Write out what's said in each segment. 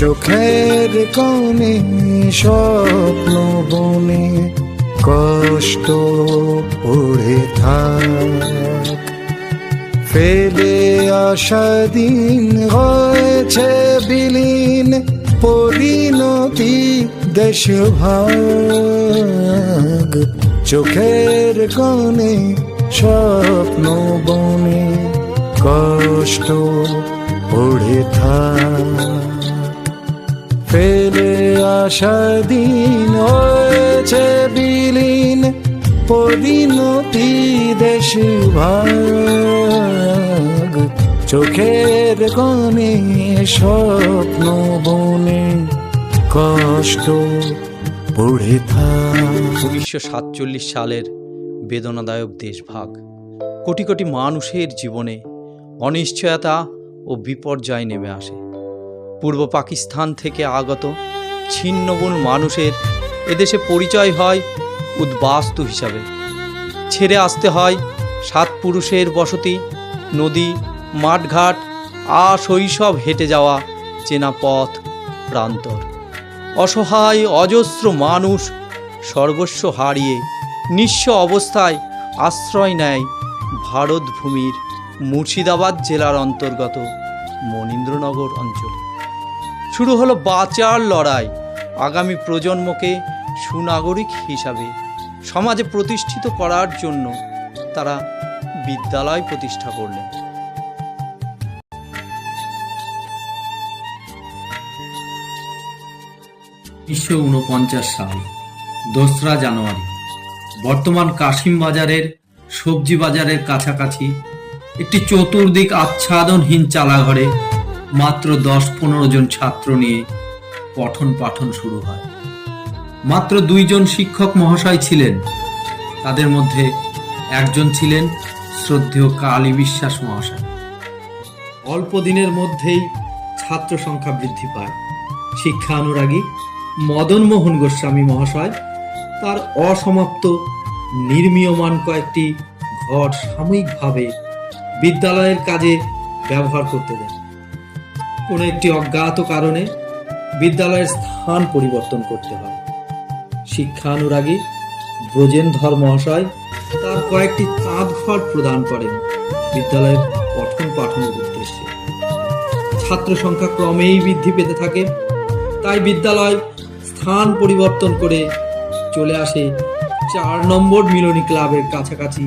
চোখের কোণে স্বপ্ন বনে কষ্ট পড়ে থাক। ফেলে আসা দিন হয়েছে বিলীন, পরিণতি দেশভাগ। চোখের কোণে স্বপ্ন বনে কষ্ট পড়ে থাক। ফেলে আসা দিন হয়েছে বিলীন, পরিণতি দেশভাগ। চোখের কোণে স্বপ্ন বনে কষ্ট পড়ে থাক। 1947 সালের বেদনাদায়ক দেশভাগ কোটি কোটি মানুষের জীবনে অনিশ্চয়তা ও বিপর্যয় নেমে আসে। পূর্ব পাকিস্তান থেকে আগত ছিন্নমূল মানুষের এদেশে পরিচয় হয় উদ্বাস্তু হিসাবে। ছেড়ে আসতে হয় 7 পুরুষের বসতি, নদী, মাঠঘাট আর শৈশব হেঁটে যাওয়া চেনা পথ প্রান্তর। অসহায় অজস্র মানুষ সর্বস্ব হারিয়ে নিঃস্ব অবস্থায় আশ্রয় নেয় ভারত ভূমির মুর্শিদাবাদ জেলার অন্তর্গত মনীন্দ্রনগর অঞ্চলে। শুরু হলো বাঁচার লড়াই। আগামী প্রজন্মকে সুনাগরিক হিসাবে সমাজে প্রতিষ্ঠিত করার জন্য তারা বিদ্যালয় প্রতিষ্ঠা করলেন। ঊনপঞ্চাশ সাল 2রা জানুয়ারি বর্তমান কাশিম বাজারের সবজি বাজারের কাছাকাছি একটি চতুর্দিক আচ্ছাদনহীন চালাঘরে মাত্র 10-15 জন ছাত্র নিয়ে পঠন পাঠন শুরু হয়। মাত্র 2 জন শিক্ষক মহাশয় ছিলেন। তাদের মধ্যে একজন ছিলেন শ্রদ্ধেয় কালী বিশ্বাস মহাশয়। অল্প দিনের মধ্যেই ছাত্র সংখ্যা বৃদ্ধি পায়। শিক্ষা অনুরাগী মদন মোহন গোস্বামী মহাশয় তার অসমাপ্ত নির্মীয়মান কয়েকটি ঘর সাময়িকভাবে বিদ্যালয়ের কাজে ব্যবহার করতে দেন। কোনো একটি অজ্ঞাত কারণে বিদ্যালয়ের স্থান পরিবর্তন করতে হয়। শিক্ষানুরাগী ব্রজেনধর মহাশয় তার কয়েকটি তাঁত ঘর প্রদান করেন বিদ্যালয়ের পঠন পাঠনের উদ্দেশ্যে। ছাত্র সংখ্যা ক্রমেই বৃদ্ধি পেতে থাকে, তাই বিদ্যালয় স্থান পরিবর্তন করে চলে আসে 4 নম্বর মিলনী ক্লাবের কাছাকাছি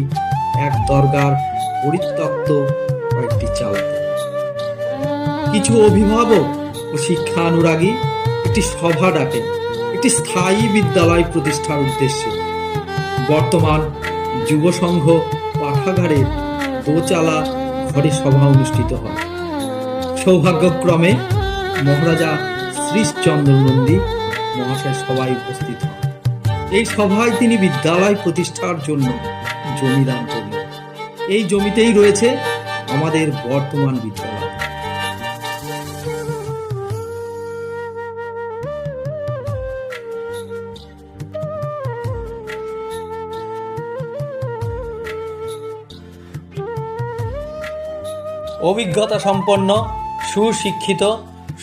এক দরগার পরিত্যক্ত কয়েকটি চালাতে। কিছু অভিভাবক ও শিক্ষানুরাগী একটি সভা ডাকেন একটি স্থায়ী বিদ্যালয় প্রতিষ্ঠার উদ্দেশ্যে। বর্তমান যুব সংঘ পাঠাগারের দোচালা ঘরে সভা অনুষ্ঠিত হয়। সৌভাগ্যক্রমে মহারাজা শ্রীশচন্দ্র নন্দী মহাশয় সবাই উপস্থিত হন। এই সভায় তিনি বিদ্যালয় প্রতিষ্ঠার জন্য জমি দান করলেন। এই জমিতেই রয়েছে আমাদের বর্তমান বিদ্যালয়। অভিজ্ঞতা সম্পন্ন সুশিক্ষিত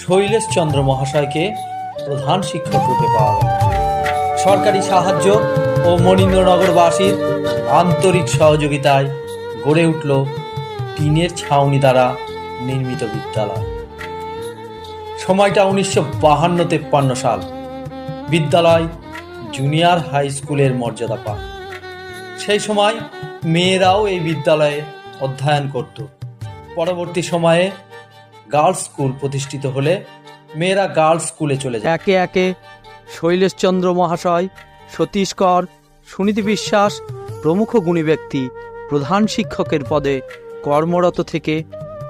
শৈলেশচন্দ্র মহাশয়কে প্রধান শিক্ষক রূপে পাওয়া গেল। সরকারি সাহায্য ও মনীন্দ্রনগরবাসীর আন্তরিক সহযোগিতায় গড়ে উঠল টিনের ছাউনি দ্বারা নির্মিত বিদ্যালয়। সময়টা 1952-53 সাল। বিদ্যালয় জুনিয়র হাই স্কুলের মর্যাদা পায়। সেই সময় মেয়েরাও এই বিদ্যালয়ে অধ্যয়ন করত। পরবর্তী সময়ে গার্লস স্কুল প্রতিষ্ঠিত হলে মেয়েরা গার্লস স্কুলে চলে যায়। একে একে শৈলেশচন্দ্র মহাশয়, সতীশ কর, সুনীতি বিশ্বাস প্রমুখ গুণী ব্যক্তি প্রধান শিক্ষকের পদে কর্মরত থেকে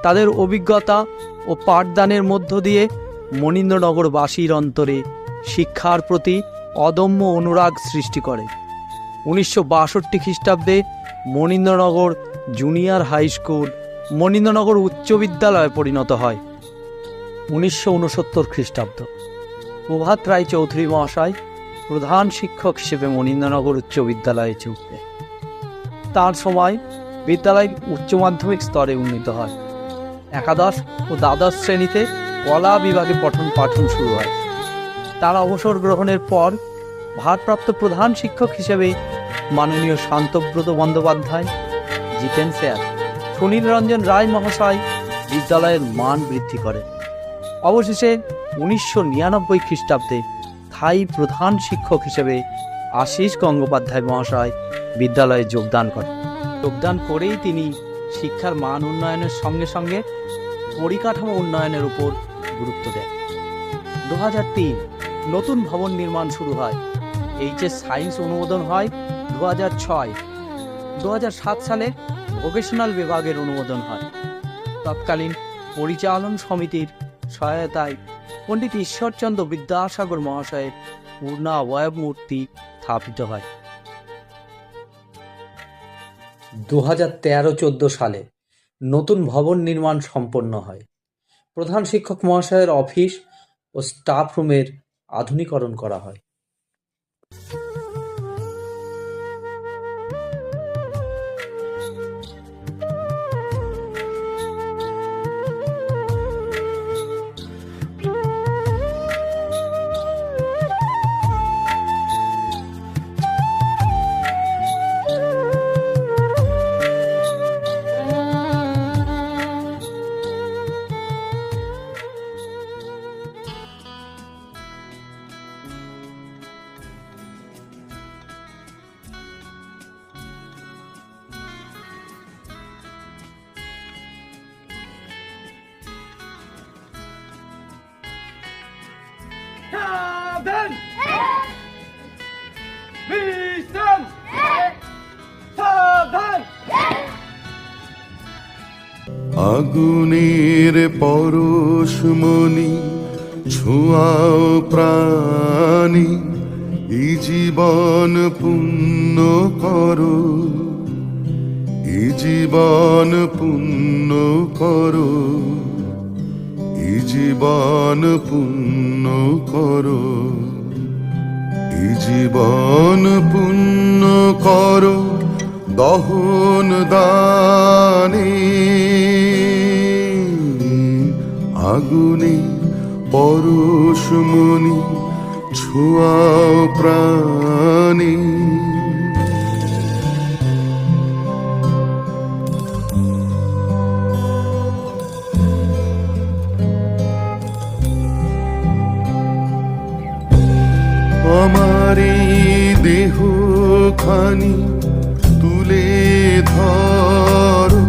তাদের অভিজ্ঞতা ও পাঠদানের মধ্য দিয়ে মনীন্দ্রনগরবাসীর অন্তরে শিক্ষার প্রতি অদম্য অনুরাগ সৃষ্টি করে। 1962 খ্রিস্টাব্দে Manindranagar junior high school Manindranagar উচ্চ বিদ্যালয়ে পরিণত হয়। 1969 খ্রিস্টাব্দ প্রভাত রায় চৌধুরী মহাশয় প্রধান শিক্ষক হিসেবে মনীন্দ্রনগর উচ্চ বিদ্যালয়ে যোগ দেন। তার সময় বিদ্যালয় উচ্চ মাধ্যমিক স্তরে উন্নীত হয়। একাদশ ও দ্বাদশ শ্রেণীতে কলা বিভাগে পঠন পাঠন শুরু হয়। তার অবসর গ্রহণের পর ভারপ্রাপ্ত প্রধান শিক্ষক হিসেবে মাননীয় শান্তব্রত বন্দ্যোপাধ্যায়, জিতেন স্যার, সুনীল রঞ্জন রায় মহাশয় বিদ্যালয়ের মান বৃদ্ধি করেন। অবশেষে 1999 খ্রিস্টাব্দে স্থায়ী প্রধান শিক্ষক হিসেবে আশিস গঙ্গোপাধ্যায় মহাশয় বিদ্যালয়ে যোগদান করেন। যোগদান করেই তিনি শিক্ষার মান উন্নয়নের সঙ্গে সঙ্গে পরিকাঠামো উন্নয়নের উপর গুরুত্ব দেন। 2003 নতুন ভবন নির্মাণ শুরু হয়। এইচএস সায়েন্স অনুমোদন হয় 2006। 2007 সালে ভোকেশনাল বিভাগের অনুমোদন হয়। তৎকালীন পরিচালন সমিতির সহায়তায় পণ্ডিত ঈশ্বরচন্দ্র বিদ্যাসাগর মহাশয়ের পূর্ণাবয়ব মূর্তি স্থাপিত হয়। 2013-14 সালে নতুন ভবন নির্মাণ সম্পন্ন হয়। প্রধান শিক্ষক মহাশয়ের অফিস ও স্টাফ রুমের আধুনিকরণ করা হয়। Seven! Listen! Seven! আগুনের পরশমণি ছোঁয়াও প্রাণী, এই জীবন পুণ্য করো, এই জীবন পুণ্য করো, এই জীবন পুণ্য করো, এই জীবন পুণ্য করো দহন দানে, আগুনে পরশমণি ছোঁয়াও প্রাণী। আমার দেহ খানি তুলে ধরো,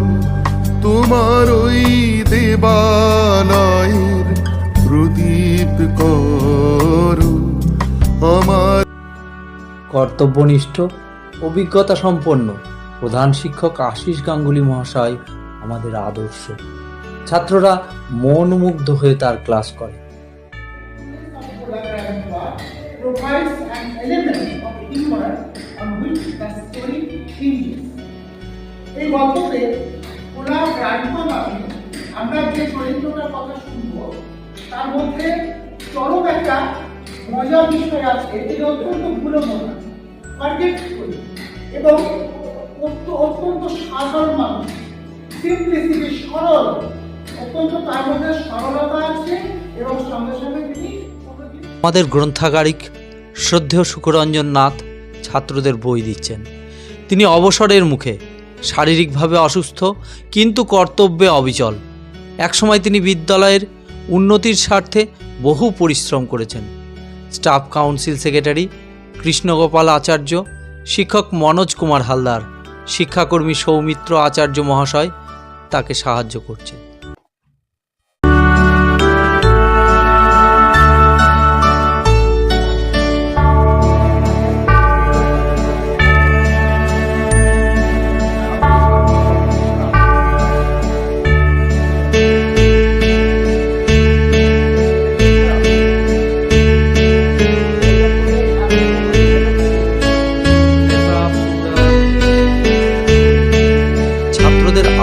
তোমার ওই দেবালয়ের প্রদীপ করো আমার। কর্তব্যনিষ্ঠ, অভিজ্ঞতা সম্পন্ন প্রধান শিক্ষক আশিস গাঙ্গুলি মহাশয় আমাদের আদর্শ। ছাত্ররা মনোমুগ্ধ হয়ে তার ক্লাস করে। provides an element of humor on which the story hinges. এই গল্পতে ওরা প্রাণভাবে আমরা যে চরিত্রটার কথা শুনব তার মধ্যে চরম একটা মজার বিষয় আছে। এটি অত্যন্ত মূল্যবান, পারফেক্ট করি এবং অত্যন্ত সাধারণ মানুষ, সিম্পলিসিটি, সরল, অত্যন্ত তার মধ্যে সরলতা আছে এবং সঙ্গে সঙ্গে তিনি আমাদের গ্রন্থাগারিক শ্রদ্ধেয় সুকরঞ্জন নাথ ছাত্রদের বই দিচ্ছেন। তিনি অবসরের মুখে, শারীরিকভাবে অসুস্থ কিন্তু কর্তব্যে অবিচল। একসময় তিনি বিদ্যালয়ের উন্নতির স্বার্থে বহু পরিশ্রম করেছেন। স্টাফ কাউন্সিল সেক্রেটারি কৃষ্ণগোপাল আচার্য, শিক্ষক মনোজ কুমার হালদার, শিক্ষাকর্মী সৌমিত্র আচার্য মহাশয় তাকে সাহায্য করছেন।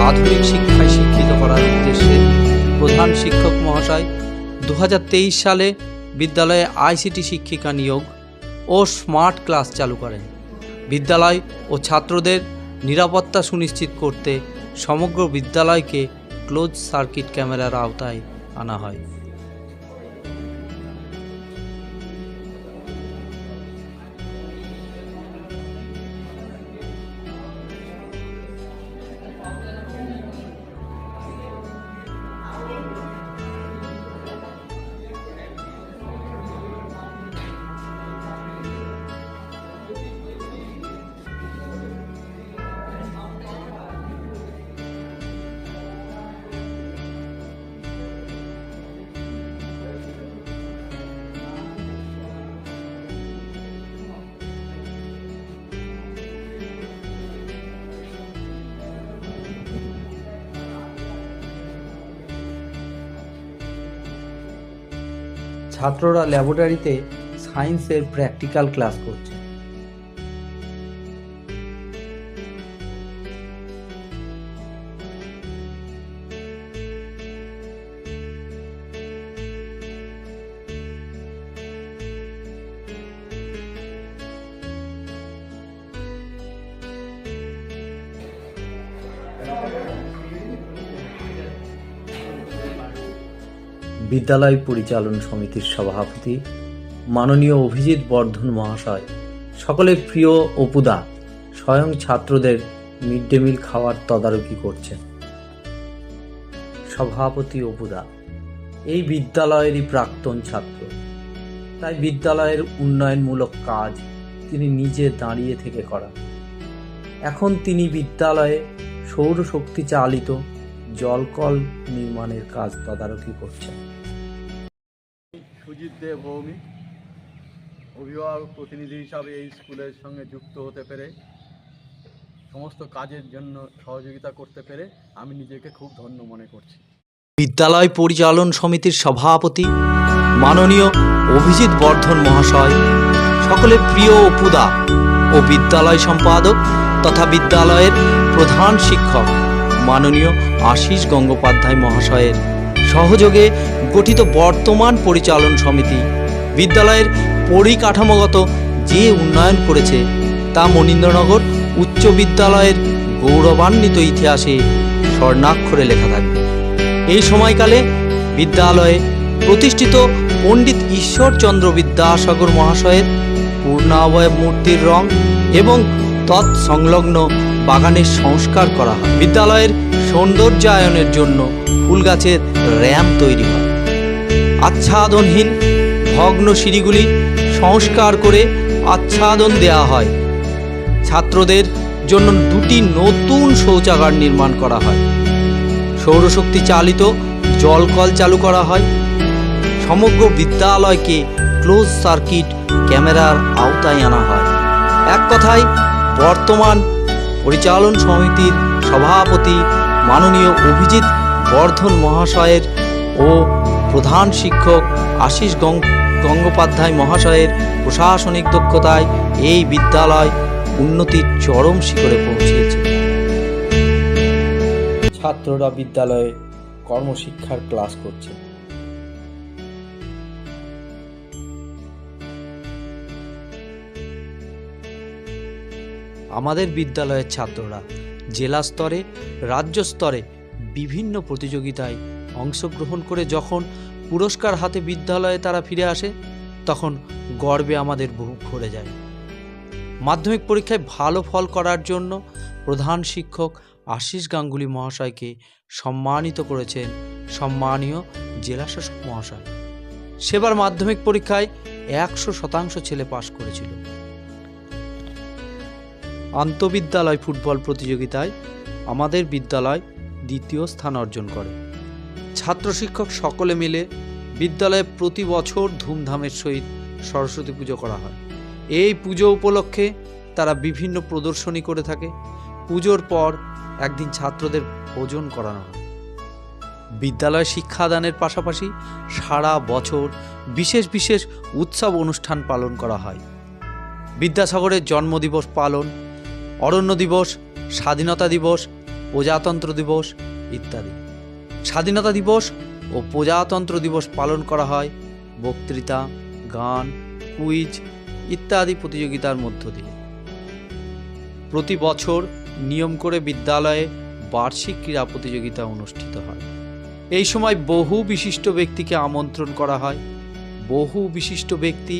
আধুনিক শিক্ষায় শিক্ষিত করার উদ্দেশ্যে প্রধান শিক্ষক মহাশয় 2023 সালে বিদ্যালয়ে আইসিটি শিক্ষিকা নিয়োগ ও স্মার্ট ক্লাস চালু করেন। বিদ্যালয় ও ছাত্রদের নিরাপত্তা সুনিশ্চিত করতে সমগ্র বিদ্যালয়কে ক্লোজ সার্কিট ক্যামেরার আওতায় আনা হয়। ছাত্ররা ল্যাবরেটরিতে সায়েন্সের প্র্যাকটিক্যাল ক্লাস করছে। বিদ্যালয় পরিচালন সমিতির সভাপতি মাননীয় অভিজিৎ বর্ধন মহাশয়, সকলের প্রিয় অপুদা স্বয়ং ছাত্রদের মিড ডে মিল খাওয়ার তদারকি করছেন। সভাপতি অপুদা এই বিদ্যালয়েরই প্রাক্তন ছাত্র, তাই বিদ্যালয়ের উন্নয়নমূলক কাজ তিনি নিজে দাঁড়িয়ে থেকে করান। এখন তিনি বিদ্যালয়ে সৌরশক্তি চালিত জলকল নির্মাণের কাজ তদারকি করছেন। সুজিত দে ভৌমিক, অভিভাবক প্রতিনিধি হিসাবে এই স্কুলের সঙ্গে যুক্ত হতে পেরে, সমস্ত কাজের জন্য সহযোগিতা করতে পেরে আমি নিজেকে খুব ধন্য মনে করছি। বিদ্যালয় পরিচালন সমিতির সভাপতি মাননীয় অভিজিৎ বর্ধন মহাশয়, সকলের প্রিয় অপুদা ও বিদ্যালয় সম্পাদক তথা বিদ্যালয়ের প্রধান শিক্ষক মাননীয় আশিস গঙ্গোপাধ্যায় মহাশয়ের সহযোগে গঠিত বর্তমান পরিচালন সমিতি বিদ্যালয়ের পরিকাঠামোগত যে উন্নয়ন করেছে তা মনীন্দ্রনগর উচ্চ বিদ্যালয়ের গৌরবান্বিত ইতিহাসে স্বর্ণাক্ষরে লেখা থাকবে। এই সময়কালে বিদ্যালয়ে প্রতিষ্ঠিত পণ্ডিত ঈশ্বরচন্দ্র বিদ্যাসাগর মহাশয়ের পূর্ণাবয়ব মূর্তির রং এবং তৎসংলগ্ন বাগানের সংস্কার করা হয়। বিদ্যালয়ের সৌন্দর্যায়নের জন্য ফুল গাছের র্যাম্প তৈরি হয়। আচ্ছাদনহীন ভগ্ন সিঁড়িগুলি সংস্কার করে আচ্ছাদন দেওয়া হয়। ছাত্রদের জন্য 2টি নতুন শৌচাগার নির্মাণ করা হয়। সৌরশক্তি চালিত জলকল চালু করা হয়। সমগ্র বিদ্যালয়কে ক্লোজ সার্কিট ক্যামেরার আওতায় আনা হয়। এক কথায় বর্তমান পরিচালন সমিতির সভাপতি মাননীয় অভিজিৎ বর্ধন মহাশয়ের ও প্রধান শিক্ষক আশিস গঙ্গোপাধ্যায় মহাশয়ের প্রশাসনিক দক্ষতায় এই বিদ্যালয় উন্নতির চরম শিখরে পৌঁছেছে। ছাত্ররা বিদ্যালয়ে কর্মশিক্ষার ক্লাস করছে। আমাদের বিদ্যালয়ের ছাত্ররা জেলা স্তরে, রাজ্য স্তরে বিভিন্ন প্রতিযোগিতায় অংশগ্রহণ করে যখন পুরস্কার হাতে বিদ্যালয়ে তারা ফিরে আসে, তখন গর্বে আমাদের বুক ভরে যায়। মাধ্যমিক পরীক্ষায় ভালো ফল করার জন্য প্রধান শিক্ষক আশিস গাঙ্গুলি মহাশয়কে সম্মানিত করেছেন সম্মানীয় জেলাশাসক মহাশয়। সেবার মাধ্যমিক পরীক্ষায় 100% ছেলে পাশ করেছিল। আন্তঃবিদ্যালয় ফুটবল প্রতিযোগিতায় আমাদের বিদ্যালয় 2য় স্থান অর্জন করে। ছাত্র শিক্ষক সকলে মিলে বিদ্যালয়ে প্রতি বছর ধুমধামের সহিত সরস্বতী পুজো করা হয়। এই পুজো উপলক্ষে তারা বিভিন্ন প্রদর্শনী করে থাকে। পুজোর পর একদিন ছাত্রদের ভোজন করানো হয়। বিদ্যালয় শিক্ষাদানের পাশাপাশি সারা বছর বিশেষ বিশেষ উৎসব অনুষ্ঠান পালন করা হয়। বিদ্যাসাগরের জন্মদিবস পালন, অরণ্য দিবস, স্বাধীনতা দিবস, প্রজাতন্ত্র দিবস ইত্যাদি। স্বাধীনতা দিবস ও প্রজাতন্ত্র দিবস পালন করা হয় বক্তৃতা, গান, কুইজ ইত্যাদি প্রতিযোগিতার মধ্য দিয়ে। প্রতি বছর নিয়ম করে বিদ্যালয়ে বার্ষিক ক্রীড়া প্রতিযোগিতা অনুষ্ঠিত হয়। এই সময় বহু বিশিষ্ট ব্যক্তিকে আমন্ত্রণ করা হয়। বহু বিশিষ্ট ব্যক্তি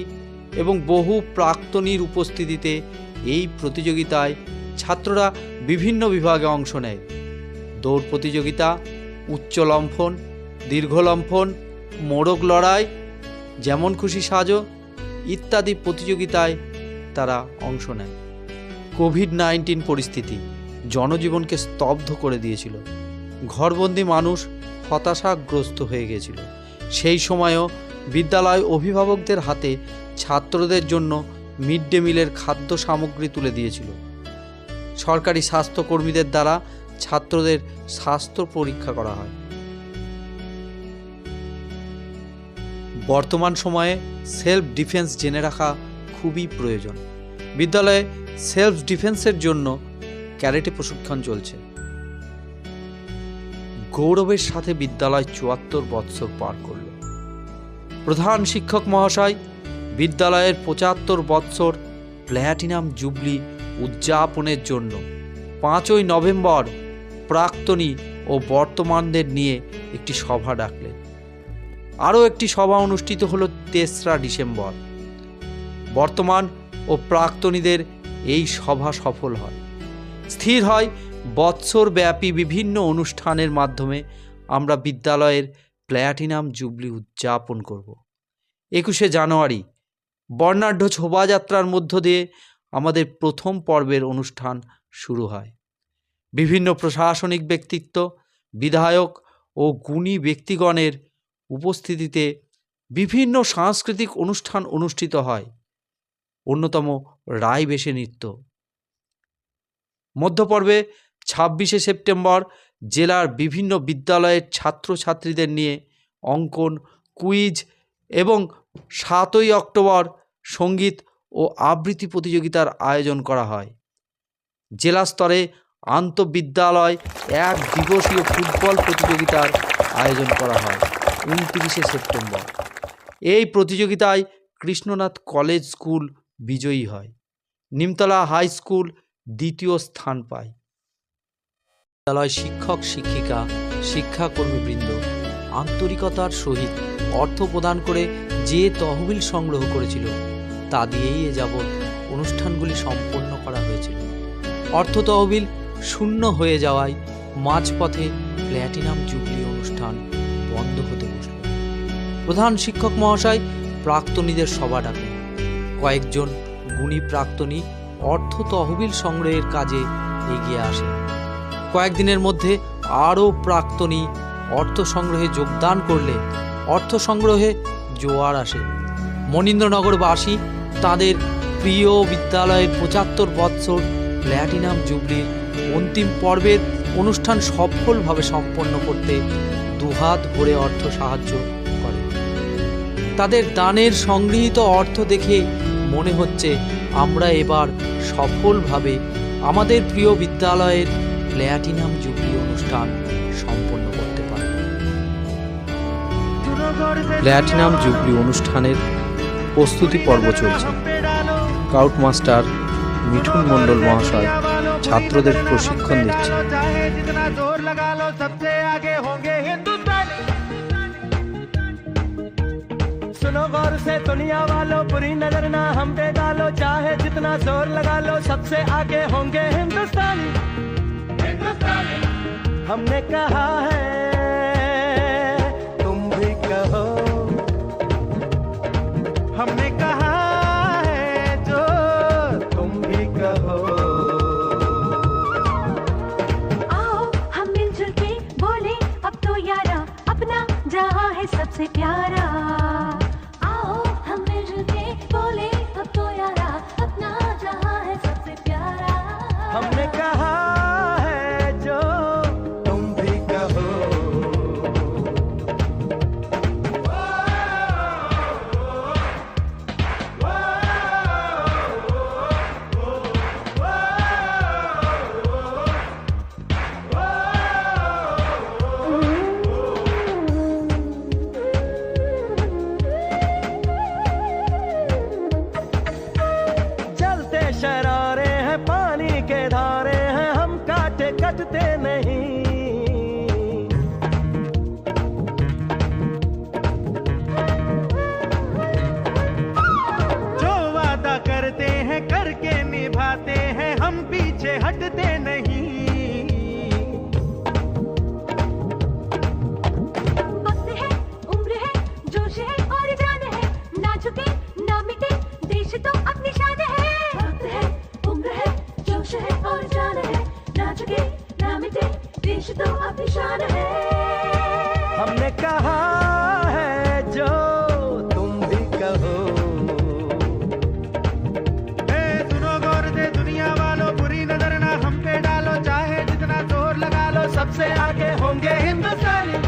এবং বহু প্রাক্তনীর উপস্থিতিতে এই প্রতিযোগিতায় ছাত্ররা বিভিন্ন বিভাগে অংশ নেয়। দৌড় প্রতিযোগিতা, উচ্চ লম্ফন, দীর্ঘ লম্ফন, মোড়ক লড়াই, যেমন খুশি সাজো ইত্যাদি প্রতিযোগিতায় তারা অংশ নেয়। কোভিড-19 পরিস্থিতি জনজীবনকে স্তব্ধ করে দিয়েছিল। ঘরবন্দি মানুষ হতাশাগ্রস্ত হয়ে গিয়েছিল। সেই সময়ও বিদ্যালয় অভিভাবকদের হাতে ছাত্রদের জন্য মিড ডে মিলের খাদ্য সামগ্রী তুলে দিয়েছিল। সরকারি স্বাস্থ্যকর্মীদের দ্বারা ছাত্রদের স্বাস্থ্য পরীক্ষা করা হয়। বর্তমান সময়ে সেলফ ডিফেন্স জেনে রাখা খুবই প্রয়োজন। বিদ্যালয়ে সেলফ ডিফেন্সের জন্য ক্যারেটে প্রশিক্ষণ চলছে। গৌরবের সাথে বিদ্যালয় ৭৪ বৎসর পার করল। প্রধান শিক্ষক মহাশয় বিদ্যালয়ের ৭৫ বৎসর প্ল্যাটিনাম জুবলি উদযাপনের জন্য ৫ই নভেম্বর প্রাক্তনী ও বর্তমানদের নিয়ে একটি সভা ডাকলেন। আরও একটি সভা অনুষ্ঠিত হলো ৩রা ডিসেম্বর। বর্তমান ও প্রাক্তনীদের এই সভা সফল হয়। স্থির হয় বৎসরব্যাপী বিভিন্ন অনুষ্ঠানের মাধ্যমে আমরা বিদ্যালয়ের প্ল্যাটিনাম জুবলি উদযাপন করব। ২১শে জানুয়ারি বর্ণাঢ্য শোভাযাত্রার মধ্য দিয়ে আমাদের প্রথম পর্বের অনুষ্ঠান শুরু হয়। বিভিন্ন প্রশাসনিক ব্যক্তিত্ব, বিধায়ক ও গুণী ব্যক্তিগণের উপস্থিতিতে বিভিন্ন সাংস্কৃতিক অনুষ্ঠান অনুষ্ঠিত হয়। অন্যতম রায় বেশে নৃত্য। মধ্যপর্বে ২৬শে সেপ্টেম্বর জেলার বিভিন্ন বিদ্যালয়ের ছাত্রছাত্রীদের নিয়ে অঙ্কন, কুইজ এবং ৭ই অক্টোবর সঙ্গীত ও আবৃত্তি প্রতিযোগিতার আয়োজন করা হয়। জেলা স্তরে আন্তঃবিদ্যালয় এক দিবসীয় ফুটবল প্রতিযোগিতার আয়োজন করা হয় ২৯শে সেপ্টেম্বর। এই প্রতিযোগিতায় কৃষ্ণনাথ কলেজ স্কুল বিজয়ী হয়। নিমতলা হাই স্কুল দ্বিতীয় স্থান পায়। বিদ্যালয় শিক্ষক শিক্ষিকা শিক্ষাকর্মীবৃন্দ আন্তরিকতার সহিত অর্থ প্রদান করে যে তহবিল সংগ্রহ করেছিল তা দিয়েই এ যাবৎ অনুষ্ঠানগুলি সম্পন্ন করা হয়েছিল। অর্থ তহবিল শূন্য হয়ে যাওয়ায় মাঝপথে প্ল্যাটিনাম জুবলি অনুষ্ঠান বন্ধ হতে বসল। প্রধান শিক্ষক মহাশয় প্রাক্তনীদের সভা ডাকেন। কয়েকজন গুণী প্রাক্তনী অর্থ তহবিল সংগ্রহের কাজে এগিয়ে আসে। কয়েকদিনের মধ্যে আরও প্রাক্তনী অর্থ সংগ্রহে যোগদান করলে অর্থ সংগ্রহে জোয়ার আসে। মনীন্দ্রনগরবাসী তাদের প্রিয় বিদ্যালয়ের ৭৫ বৎসর প্ল্যাটিনাম জুবলির অন্তিম পর্বের অনুষ্ঠান সফলভাবে সম্পন্ন করতে দুহাত ভরে অর্থ সাহায্য করে। তাদের দানের সংগৃহীত অর্থ দেখে মনে হচ্ছে আমরা এবার সফলভাবে আমাদের প্রিয় বিদ্যালয়ের প্ল্যাটিনাম জুবলি অনুষ্ঠান সম্পন্ন করতে পারি। প্ল্যাটিনাম জুবলি অনুষ্ঠানের প্রস্তুতি পর্ব চলছে। স্কাউট মাস্টার মিঠুন মণ্ডল মহাশয় ছাত্রদের প্রশিক্ষণ দিচ্ছে। सुनो गौर से दुनिया वालों, बुरी नजर ना हम पे डालो, चाहे जितना जोर लगा लो सबसे आगे होंगे हिंदुस्तानी। हमने कहा है तुम भी कहो, हमने कहा है जो तुम भी कहो। आओ हम मिलजुल के बोले अब तो यारा, अपना जहां है सबसे प्यारा। आओ हम मिलजुल के बोले अब तो यारा, अपना जहां है सबसे प्यारा। हमने कहा है जो तुम भी कहो। चलते शरारे हैं, पानी के धारे हैं, हम काटे कटते नहीं। जो वादा करते हैं करके निभाते हैं, हम पीछे हटते नहीं। वक्त है, उम्र है, जोश है और जान है, ना झुके ना मिटे देश तो अपनी शान है। वक्त है, उम्र है, जोश है और जान है, ना झुके ना मिटे देश तो अपनी शान है। हमने कहा है जो तुम भी कहो। सुनो गौर से दुनिया वालों, बुरी नजर ना हम पे डालो, चाहे जितना जोर लगा लो सबसे आगे होंगे हिंदुस्तानी।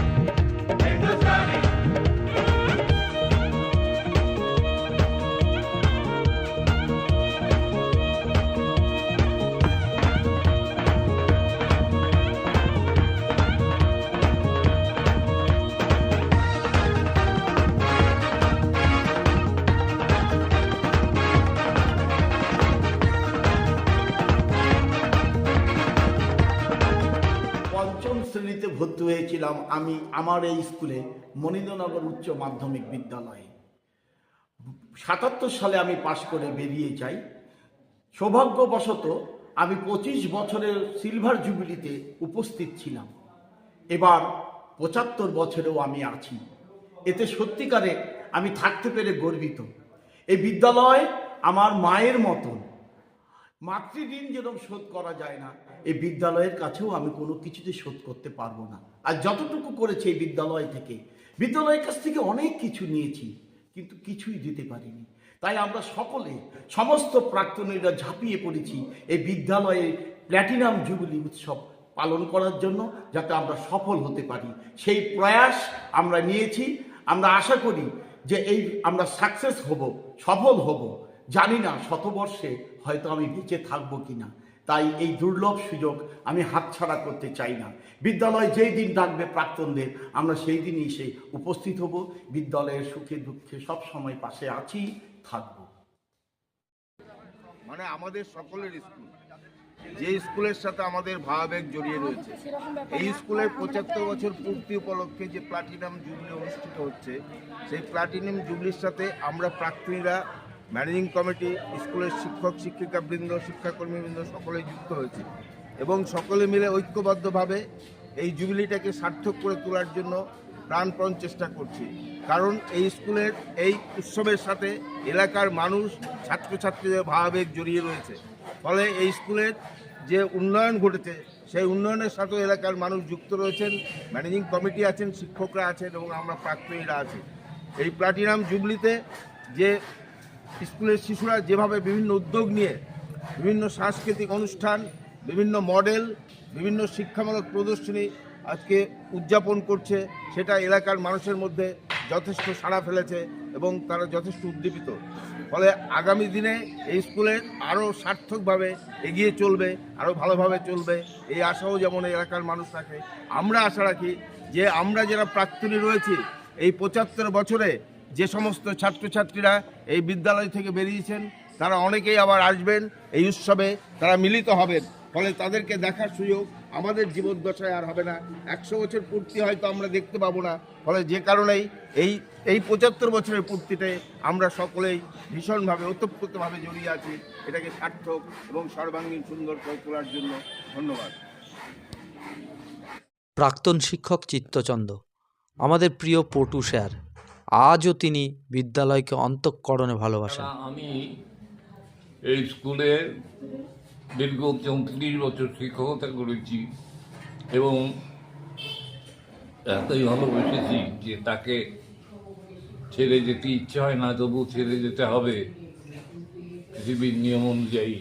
জুবিলিতে ভর্তি হয়েছিলাম আমি আমার এই স্কুলে মনীন্দ্রনগর উচ্চ মাধ্যমিক বিদ্যালয়ে। 77 সালে আমি পাশ করে বেরিয়ে যাই। সৌভাগ্যবশত আমি 25 বছরের সিলভার জুবিলিতে উপস্থিত ছিলাম। এবার 75 বছরেও আমি আছি। এতে সত্যিকারে আমি থাকতে পেরে গর্বিত। এই বিদ্যালয় আমার মায়ের মতন। মাতৃঋণ যেরকম শোধ করা যায় না, এই বিদ্যালয়ের কাছেও আমি কোনো কিছুতে শোধ করতে পারবো না। আর যতটুকু করেছে এই বিদ্যালয় থেকে, বিদ্যালয়ের কাছ থেকে অনেক কিছু নিয়েছি, কিন্তু কিছুই দিতে পারিনি। তাই আমরা সকলে, সমস্ত প্রাক্তনীরা ঝাঁপিয়ে পড়েছি এই বিদ্যালয়ে প্ল্যাটিনাম জুবিলি উৎসব পালন করার জন্য, যাতে আমরা সফল হতে পারি। সেই প্রয়াস আমরা নিয়েছি। আমরা আশা করি যে আমরা সাকসেস হব, সফল হব। জানি না শতবর্ষে হয়তো আমি বেঁচে থাকবো কিনা, তাই এই দুর্লভ সুযোগ আমি হাতছাড়া করতে চাই না। বিদ্যালয় যেই দিন ডাকবে প্রাক্তনদের, আমরা সেই দিনই এসে উপস্থিত হব। বিদ্যালয়ের সুখে দুঃখে সব সময় পাশে আছি, থাকব। মানে আমাদের সকলের স্কুল, যে স্কুলের সাথে আমাদের ভাবাবেগ জড়িয়ে রয়েছে, এই স্কুলের 75 বছর পূর্তি উপলক্ষে যে প্লাটিনাম জুবলি অনুষ্ঠিত হচ্ছে, সেই প্লাটিনাম জুবলির সাথে আমরা প্রাক্তনীরা, ম্যানেজিং কমিটি, স্কুলের শিক্ষক শিক্ষিকাবৃন্দ, শিক্ষাকর্মীবৃন্দ সকলেই যুক্ত হয়েছে এবং সকলে মিলে ঐক্যবদ্ধভাবে এই জুবিলিটাকে সার্থক করে তোলার জন্য প্রাণপণ চেষ্টা করছি। কারণ এই স্কুলের এই উৎসবের সাথে এলাকার মানুষ, ছাত্রছাত্রীদের ভাবাবেগ জড়িয়ে রয়েছে। ফলে এই স্কুলের যে উন্নয়ন ঘটেছে, সেই উন্নয়নের সাথেও এলাকার মানুষ যুক্ত রয়েছেন। ম্যানেজিং কমিটি আছেন, শিক্ষকরা আছেন এবং আমরা প্রাক্তনীরা আছি। এই প্লাটিনাম জুবলিতে যে স্কুলের শিশুরা যেভাবে বিভিন্ন উদ্যোগ নিয়ে বিভিন্ন সাংস্কৃতিক অনুষ্ঠান, বিভিন্ন মডেল, বিভিন্ন শিক্ষামূলক প্রদর্শনী আজকে উদযাপন করছে, সেটা এলাকার মানুষের মধ্যে যথেষ্ট সাড়া ফেলেছে এবং তারা যথেষ্ট উদ্দীপিত। ফলে আগামী দিনে এই স্কুলের আরও সার্থকভাবে এগিয়ে চলবে, আরও ভালোভাবে চলবে, এই আশাও যেমন এলাকার মানুষ রাখে। আমরা আশা রাখি যে আমরা যারা প্রাক্তনী রয়েছি, এই 75 বছরে যে সমস্ত ছাত্রছাত্রীরা এই বিদ্যালয় থেকে বেরিয়েছেন, তারা অনেকেই আবার আসবেন এই উৎসবে, তারা মিলিত হবেন। ফলে তাদেরকে দেখার সুযোগ আমাদের জীবদ্দশায় আর হবে না। 100 বছর পূর্তি হয়তো আমরা দেখতে পাবো না। ফলে যে কারণেই এই 75 বছরের পূর্তিতে আমরা সকলেই ভীষণভাবে ওতপ্রোতভাবে জড়িয়ে আছি, এটাকে সার্থক এবং সর্বাঙ্গীন সুন্দর করে তোলার জন্য। ধন্যবাদ। প্রাক্তন শিক্ষক চিত্তচন্দ্র, আমাদের প্রিয় পটু স্যার, আজও তিনি বিদ্যালয়কে অন্তঃকরণে ভালোবাসেন। আমি এই স্কুলে দীর্ঘ 34 বছর শিক্ষকতা করেছি এবং এতই ভালোবেসেছি যে তাকে ছেড়ে যেতে ইচ্ছে হয় না, তবু ছেড়ে যেতে হবে পৃথিবীর নিয়ম অনুযায়ী।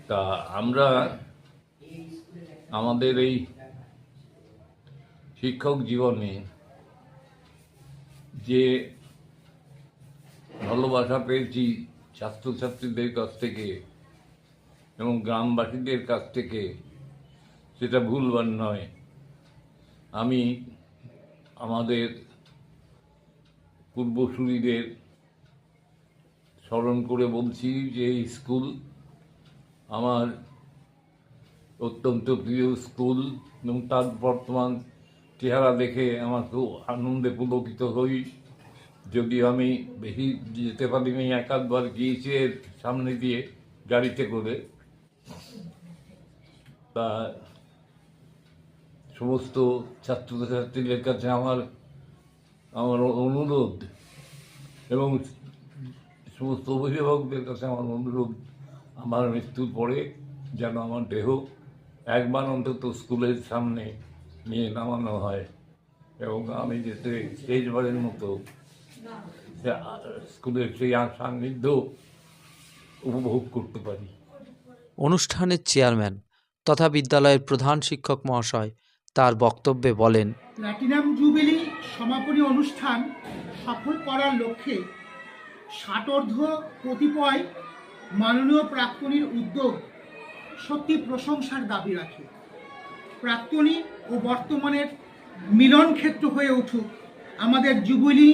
তা আমরা আমাদের এই শিক্ষক জীবনে যে ভালোবাসা পেয়েছি ছাত্রছাত্রীদের কাছ থেকে এবং গ্রামবাসীদের কাছ থেকে, সেটা ভুলবার নয়। আমি আমাদের পূর্বসূরীদের স্মরণ করে বলছি যে এই স্কুল আমার অত্যন্ত প্রিয় স্কুল এবং তার বর্তমান চেহারা দেখে আমার খুব আনন্দে পুলকিত হই। যদিও আমি বেশি যেতে পারিনি, একাধবার গিয়েছি এর সামনে দিয়ে গাড়িতে করে। তা সমস্ত ছাত্রছাত্রীদের কাছে আমার অনুরোধ এবং সমস্ত অভিভাবকদের কাছে আমার অনুরোধ, আমার মৃত্যুর পরে যেন আমার দেহ একবার অন্তত স্কুলের সামনে নিয়ে নামানো হয় এবং আমি যাতে শেষবারের মতো স্কুলের সেই সান্নিধ্য উপভোগ করতে পারি। অনুষ্ঠানের চেয়ারম্যান তথা বিদ্যালয়ের প্রধান শিক্ষক মহাশয় তার বক্তব্যে বলেন, প্ল্যাটিনাম জুবিলি সমাপনী অনুষ্ঠান সফল করার লক্ষ্যে ষাটোর্ধ্ব কতিপয় মাননীয় প্রাক্তনীর উদ্যোগ সত্যি প্রশংসার দাবি রাখে। প্রাক্তনী ও বর্তমানের মিলন ক্ষেত্র হয়ে উঠুক আমাদের জুবিলি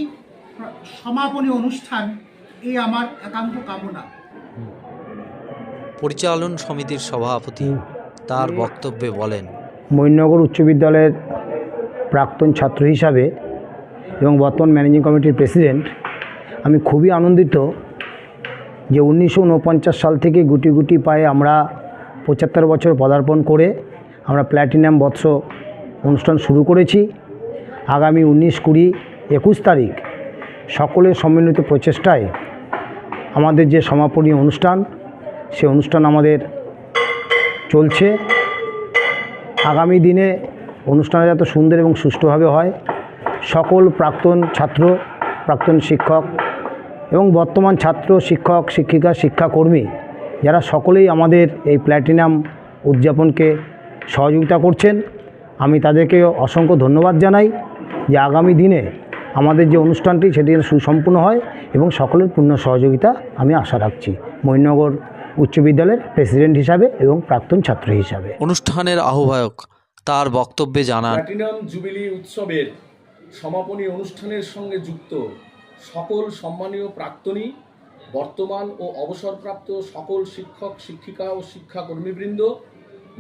সমাপনী অনুষ্ঠান, এই আমার একান্ত কামনা। পরিচালন সমিতির সভাপতি তার বক্তব্যে বলেন, মহিননগর উচ্চ বিদ্যালয়ের প্রাক্তন ছাত্র হিসাবে এবং বর্তমান ম্যানেজিং কমিটির প্রেসিডেন্ট আমি খুবই আনন্দিত যে 1949 সাল থেকে গুটি গুটি পায়ে আমরা 75 বছর পদার্পণ করে আমরা প্ল্যাটিনাম বর্ষ অনুষ্ঠান শুরু করেছি। আগামী 19, 20, 21 তারিখ সকলের সম্মিলিত প্রচেষ্টায় আমাদের যে সমাপনী অনুষ্ঠান, সে অনুষ্ঠান আমাদের চলছে। আগামী দিনে অনুষ্ঠানটা যাতে সুন্দর এবং সুষ্ঠুভাবে হয়, সকল প্রাক্তন ছাত্র, প্রাক্তন শিক্ষক এবং বর্তমান ছাত্র, শিক্ষক, শিক্ষিকা, শিক্ষাকর্মী যারা সকলেই আমাদের এই প্ল্যাটিনাম উদযাপনকে সহযোগিতা করছেন, আমি তাদেরকে অসংখ্য ধন্যবাদ জানাই যে আগামী দিনে আমাদের যে অনুষ্ঠানটি সেটি যেন সুসম্পন্ন হয় এবং সকলের পূর্ণ সহযোগিতা আমি আশা রাখছি মহিননগর উচ্চ বিদ্যালয়ের প্রেসিডেন্ট হিসাবে এবং প্রাক্তন ছাত্র হিসাবে। অনুষ্ঠানের আহ্বায়ক তার বক্তব্যে জানান, প্ল্যাটিনাম জুবিলি উৎসবের সমাপনী অনুষ্ঠানের সঙ্গে যুক্ত সকল সম্মানীয় প্রাক্তনী, বর্তমান ও অবসরপ্রাপ্ত সকল শিক্ষক, শিক্ষিকা ও শিক্ষাকর্মীবৃন্দ,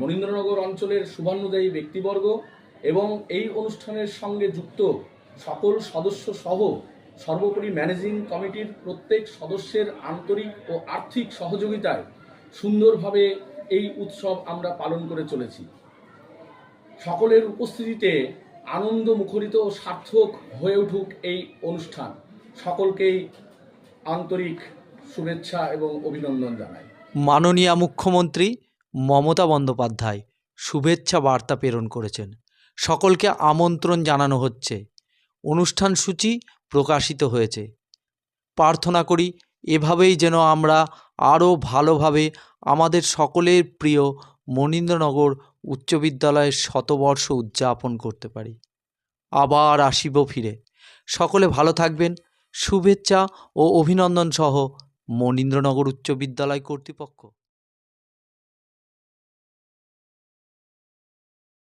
মনীন্দ্রনগর অঞ্চলের শুভান্যদায়ী ব্যক্তিবর্গ এবং এই অনুষ্ঠানের সঙ্গে যুক্ত সকল সদস্য সহ সর্বোপরি ম্যানেজিং কমিটির প্রত্যেক সদস্যের আন্তরিক ও আর্থিক সহযোগিতায় সুন্দরভাবে এই উৎসব আমরা পালন করে চলেছি। সকলের উপস্থিতিতে আনন্দ মুখরিত ও সার্থক হয়ে উঠুক এই অনুষ্ঠান। সকলকেই আন্তরিক শুভেচ্ছা এবং অভিনন্দন জানাই। মাননীয় মুখ্যমন্ত্রী মমতা বন্দ্যোপাধ্যায় শুভেচ্ছা বার্তা প্রেরণ করেছেন। সকলকে আমন্ত্রণ জানানো হচ্ছে। অনুষ্ঠান সূচি প্রকাশিত হয়েছে। প্রার্থনা করি এভাবেই যেন আমরা আরও ভালোভাবে আমাদের সকলের প্রিয় মনীন্দ্রনগর উচ্চ বিদ্যালয়ের শতবর্ষ উদযাপন করতে পারি। আবার আসিব ফিরে। সকলে ভালো থাকবেন। শুভেচ্ছা ও অভিনন্দন সহ মনীন্দ্রনগর উচ্চ বিদ্যালয় কর্তৃপক্ষ।